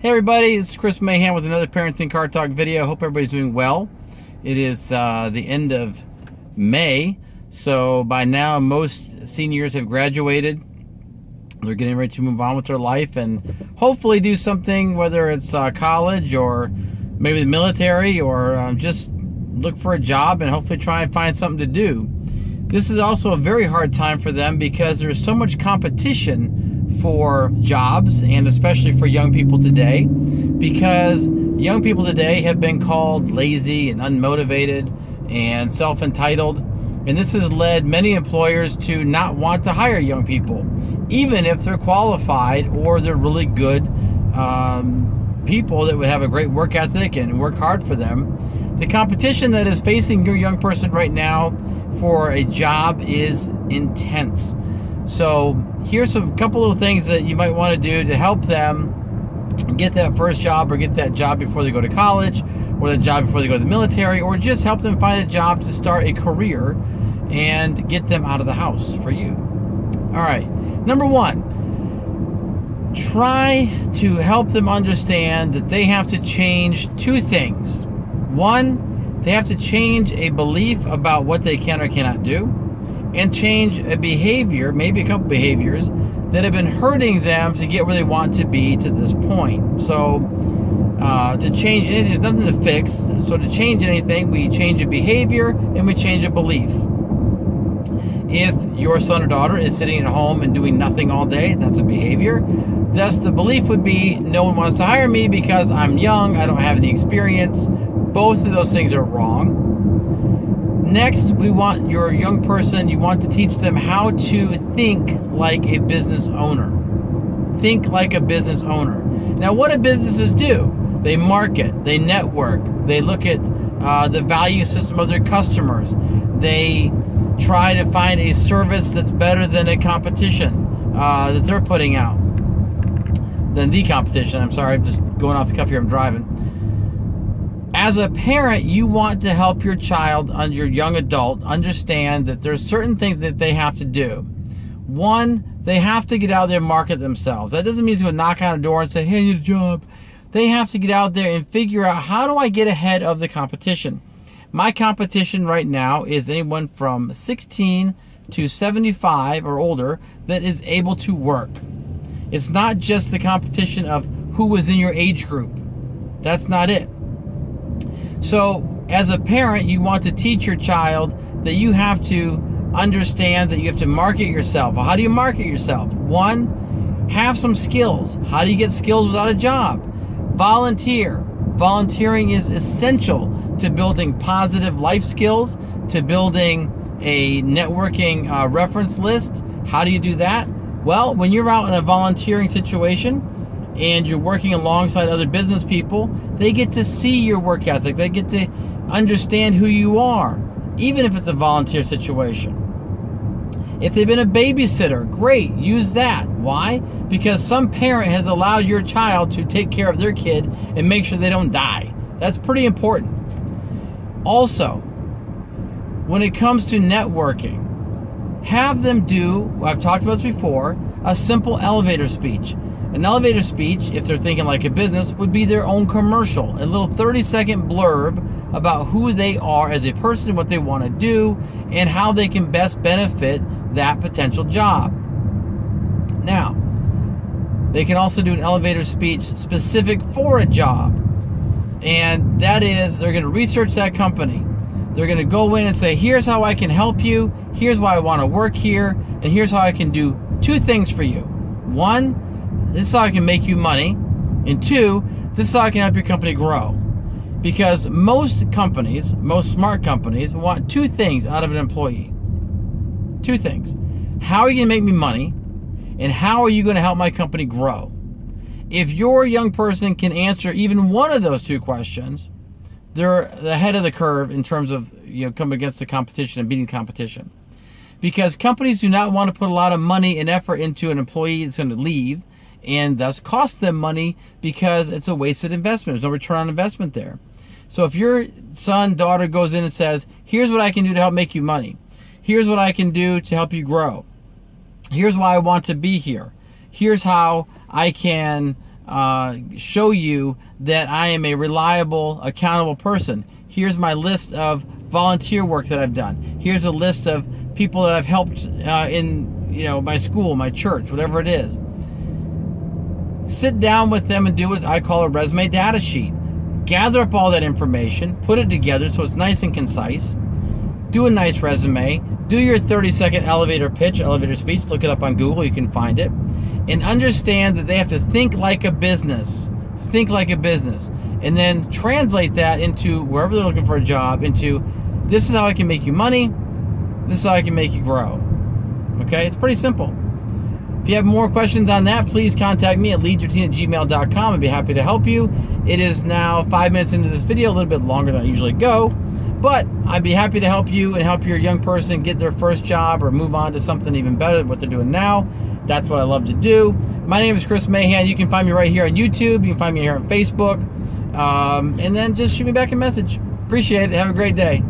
Hey everybody, it's Chris Mahan with another Parenting Car Talk video. Hope everybody's doing well. It is the end of May, so by now most seniors have graduated. They're getting ready to move on with their life and hopefully do something, whether it's college or maybe the military, or just look for a job and hopefully try and find something to do. This is also a very hard time for them because there's so much competition for jobs, and especially for young people today, because young people today have been called lazy and unmotivated and self-entitled, and this has led many employers to not want to hire young people, even if they're qualified or they're really good people that would have a great work ethic and work hard for them. The competition that is facing your young person right now for a job is intense. So here's a couple of things that you might want to do to help them get that first job, or get that job before they go to college, or the job before they go to the military, or just help them find a job to start a career and get them out of the house for you. All right, number one, try to help them understand that they have to change two things. One, they have to change a belief about what they can or cannot do, and change a behavior, maybe a couple behaviors, that have been hurting them to get where they want to be to this point. So to change anything, there's nothing to fix. So to change anything, we change a behavior and we change a belief. If your son or daughter is sitting at home and doing nothing all day, that's a behavior. Thus the belief would be, no one wants to hire me because I'm young, I don't have any experience. Both of those things are wrong. Next, we want your young person, you want to teach them how to think like a business owner. Think like a business owner. Now, what do businesses do? They market, they network, they look at the value system of their customers. They try to find a service that's better than a competition that they're putting out. Than the competition, I'm sorry, I'm just going off the cuff here, I'm driving. As a parent, you want to help your child, your young adult, understand that there's certain things that they have to do. One, they have to get out there and market themselves. That doesn't mean to go knock on a door and say, hey, I need a job. They have to get out there and figure out, how do I get ahead of the competition? My competition right now is anyone from 16 to 75 or older that is able to work. It's not just the competition of who was in your age group. That's not it. So as a parent, you want to teach your child that you have to understand that you have to market yourself. Well, how do you market yourself? One, have some skills. How do you get skills without a job? Volunteer. Volunteering is essential to building positive life skills, to building a networking reference list. How do you do that? Well, when you're out in a volunteering situation and you're working alongside other business people, they get to see your work ethic. They get to understand who you are, even if it's a volunteer situation. If they've been a babysitter, great, use that. Why? Because some parent has allowed your child to take care of their kid and make sure they don't die. That's pretty important. Also, when it comes to networking, have them do, I've talked about this before, a simple elevator speech. An elevator speech, if they're thinking like a business, would be their own commercial, a little 30-second blurb about who they are as a person, what they want to do, and how they can best benefit that potential job. Now, they can also do an elevator speech specific for a job, and that is, they're going to research that company. They're going to go in and say, here's how I can help you, here's why I want to work here, and here's how I can do two things for you. One, this is how I can make you money. And two, this is how I can help your company grow. Because most companies, most smart companies, want two things out of an employee. Two things. How are you going to make me money? And how are you going to help my company grow? If your young person can answer even one of those two questions, they're ahead of the curve in terms of coming against the competition and beating competition. Because companies do not want to put a lot of money and effort into an employee that's going to leave, and thus cost them money, because it's a wasted investment. There's no return on investment there. So if your son, daughter goes in and says, here's what I can do to help make you money. Here's what I can do to help you grow. Here's why I want to be here. Here's how I can show you that I am a reliable, accountable person. Here's my list of volunteer work that I've done. Here's a list of people that I've helped in my school, my church, whatever it is. Sit down with them and do what I call a resume data sheet. Gather up all that information, put it together so it's nice and concise. Do a nice resume. Do your 30-second elevator pitch, elevator speech. Look it up on Google. You can find it. And understand that they have to think like a business. Think like a business. And then translate that into wherever they're looking for a job into, this is how I can make you money. This is how I can make you grow. Okay? It's pretty simple. If you have more questions on that, please contact me at leadyourteen@gmail.com. I'd be happy to help you. It is now 5 minutes into this video, a little bit longer than I usually go. But I'd be happy to help you and help your young person get their first job or move on to something even better than what they're doing now. That's what I love to do. My name is Chris Mahan. You can find me right here on YouTube. You can find me here on Facebook. And then just shoot me back a message. Appreciate it. Have a great day.